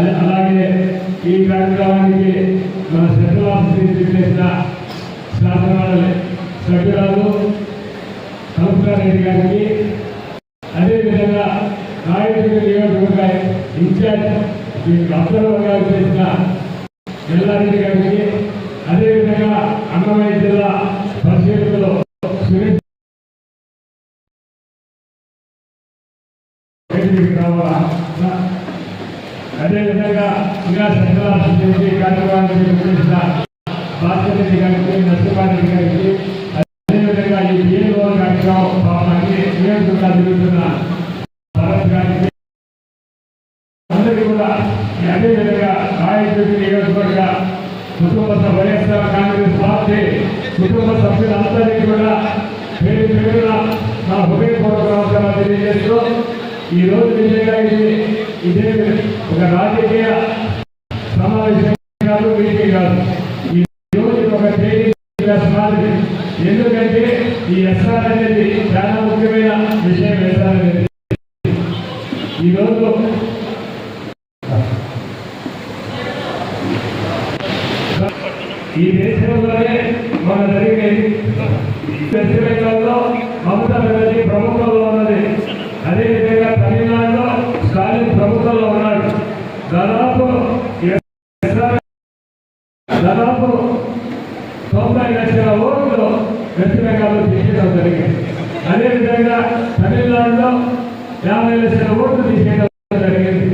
అలాగే ఈ కార్యక్రమానికి మన శతవాసి చేసిన శాసనమండలి సభ్యురాలు కల్పనారెడ్డి గారికి, అదేవిధంగా నాయకుడి నియోజకవర్గ ఇన్ఛార్జ్ అబ్జర్వర్ గారు చేసిన ఎల్లారెడ్డి గారికి, అదేవిధంగా అన్నమయ్య జిల్లా పరిశీలకులు సురేష్ అదేవిధంగా ఇంకా శంకరారెడ్డి కార్యక్రమానికి చేసిన భాస్కర్ గారికి, నరసింహారెడ్డి గారికి, అదేవిధంగా ఈ పిఎల్ఓ కార్యక్రమాన్ని నియోజకవర్గాలు జరుగుతున్న భరత్ గారికి అందరికీ కూడా, అదేవిధంగా రాయచూటి నియోజకవర్గ కుటుంబ వైఎస్ఆర్ కాంగ్రెస్ పార్టీ కుటుంబ సభ్యులందరికీ కూడా పేరు పేరున నా హృదయపూర్వక నమస్కారాలు తెలియజేస్తూ, ఈ రోజు నిజంగా ఇదే ఒక రాజకీయ సమావేశం కాదు, మీటింగ్ కాదు. ఈ రోజు ఒక మాదిరి, ఎందుకంటే ఈ ఎస్ఆర్ అనేది చాలా ముఖ్యమైన విషయం. ఎస్ఆర్ అనేది ఈరోజు ఈ దేశంలోనే మన జరిగేది. వెస్ట్ బెంగాల్లో మమతా బెనర్జీ ప్రభుత్వంలో ఉన్నది, అదేవిధంగా తమిళనాడులో స్టాలిన్ ప్రభుత్వంలో ఉన్నాడు. దాదాపు 90 లక్షల ఓట్లు వెస్ట్ బెంగాల్లో తీసేయడం జరిగింది. అదేవిధంగా తమిళనాడులో 50 లక్షల ఓట్లు తీసేయడం జరిగింది.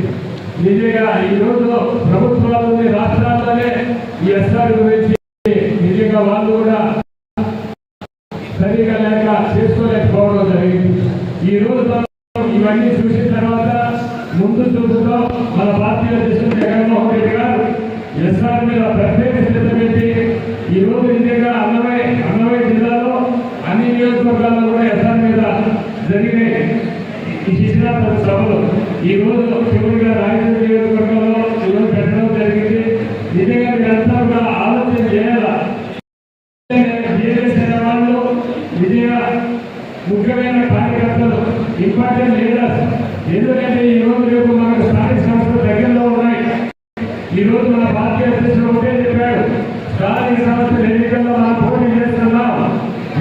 నిజంగా ఈ రోజు ప్రభుత్వాలని రాష్ట్రాల్లోనే ఈ ఎస్ఆర్ గురించి నిజంగా వాళ్ళు కూడా సరిగా లేక చేసుకోలేకపోవడం జరిగింది. ఈ రోజు ఇవన్నీ చూసిన తర్వాత ముందు చూపుతో మన పార్టీ అధ్యక్షుడు జగన్మోహన్ రెడ్డి గారు ఎస్ఆర్ మీద ప్రత్యేక శ్రద్ధ పెట్టి ఈ రోజు నిజంగా అన్నమయ్య జిల్లాలో అన్ని నియోజకవర్గాల్లో కూడా ఎస్ఆర్ మీద జరిగిన ఈ శిక్షణాత్మక సభలు ఈ రోజు చివరిగా రాయచూరు నియోజకవర్గంలో ఈరోజు పెట్టడం జరిగింది. నిజంగా మీరంతా కూడా ఆలోచన చేయాలా. వాళ్ళు నిజంగా ముఖ్యమైన కార్యకర్తలు, ఇంపార్టెంట్ లీడర్స్. ఎందుకంటే ఈ రోజు రేపు మనకు స్థానిక సంస్థలు దగ్గరలో ఉన్నాయి. ఈ రోజు మన పార్టీ అధ్యక్షుడు ఒకటే చెప్పాడు, స్థానిక సంస్థల ఎన్నికల్లో మనం పోటీ చేస్తున్నాం,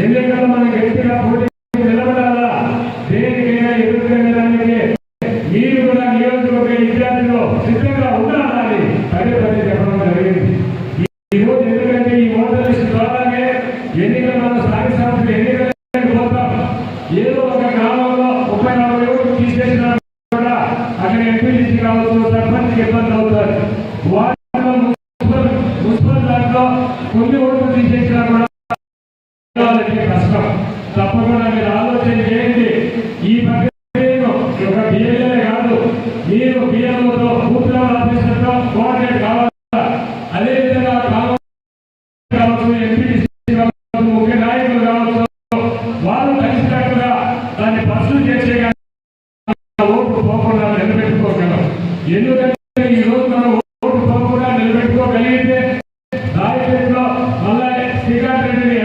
ఎన్నికల్లో మనం గట్టిగా పోటీ నిలబడాలా, దేనికైనా ఎదుర్కొనేదానికి మీరు కూడా నియోజకవర్గ ఇన్ఛార్జిలో సిద్ధంగా ఉండాలని పదే చెప్పడం జరిగింది. ఈ రోజు ఎందుకంటే ఈ ఓటర్ లిస్టు ద్వారానే ఎన్నికలు మన స్థానిక సంస్థలు ఎన్నికలకు పోతాం. ఏదో ఒక గ్రామంలో 34 ఓట్లు తీసేసినా కూడా అక్కడ ఎంపీటీసీ కావచ్చు, సర్పంచ్కి ఇబ్బంది అవుతారు. వాటిలో మున్సిపల్ దాంట్లో కొన్ని ఓట్లు తీసేసినా కూడా కష్టం. తప్పకుండా మీరు ఆలోచన చేయండి. ఈ ప్రక్రియను ఒక బిఎల్ఏ కాదు, మీరు బిఎల్ఓతో బూత్ లెవెల్ ఆఫీసర్తో కోఆర్డినేట్ కావాలా. అదేవిధంగా కావచ్చు, ఎంపీటీసీ కావచ్చు, ముఖ్య నాయకులు కావచ్చు, వాళ్ళు కలిసినట్టుగా దాన్ని పర్సూ చేసే ఓటు పోకుండా నిలబెట్టుకోగలం. ఎందుకంటే ఈ రోజు మనం ఓటు పోకుండా నిలబెట్టుకోగలిగితే రాయచూరులో మళ్ళా శ్రీకాంత్ రెడ్డిని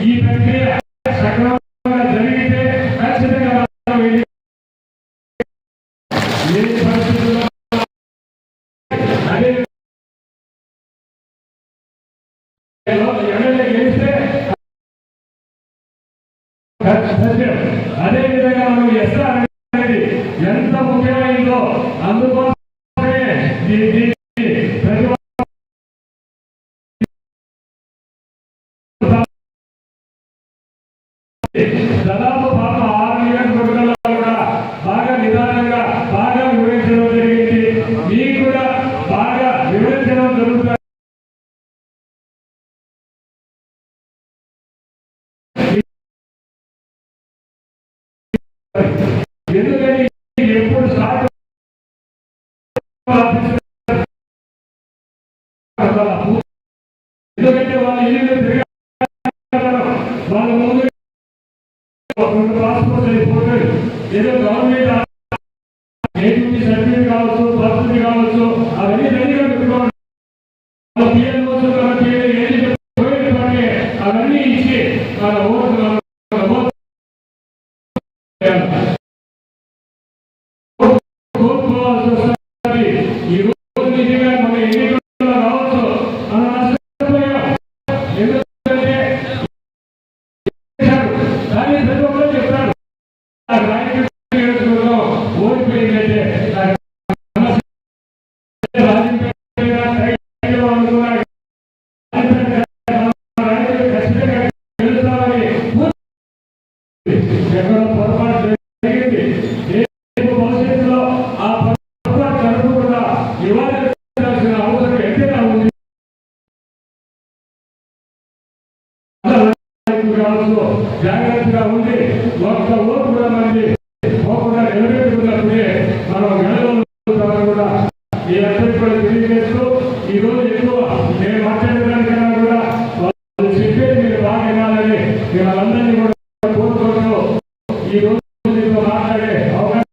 ఈ ప్రక్రియ సక్రమంగా జరిగితే ఖచ్చితంగా ఎమ్మెల్యే గెలిస్తే అదేవిధంగా మనం ఎస్ఆర్ అనేది ఎంత ముఖ్యమైందో అందుకోసమే దాదాపు 6 నియోజకవర్గాల్లో కూడా బాగా నిదానంగా బాగా వివరించడం జరిగింది. మీకు కూడా బాగా వివరించడం జరుగుతుంది. ఎందుకంటే ఎప్పుడు స్టార్ట్ ఎందుకంటే వాళ్ళు ఇల్లు వాళ్ళ ముందు పాస్పోర్ట్ అయిపోతాడు. ఏదో గవర్నమెంట్ ఏపీ సర్టిఫికేట్ కావచ్చు, పరిస్థితి కావచ్చు, అవన్నీ రెడీగా పెట్టుకోవాలి. అవన్నీ ఇచ్చి మన ఓటు కోరుకోవాల్సి వస్తుంది. నాయకులు కావచ్చు జాగ్రత్తగా ఉండి ఒక్క ఓటు కూడా మంది పోకుండా నిలబెట్టుకున్నప్పుడే మనం గెలవడం కూడా ఈ అందరికీ కూడా తెలియజేస్తూ ఈ రోజు ఎక్కువ నేను మాట్లాడడానికన్నా కూడా వాళ్ళు చెప్పేది మీరు బాగా వినాలని వాళ్ళందరినీ కూడా కోరుకుంటూ ఈ రోజు మాట్లాడే అవకాశం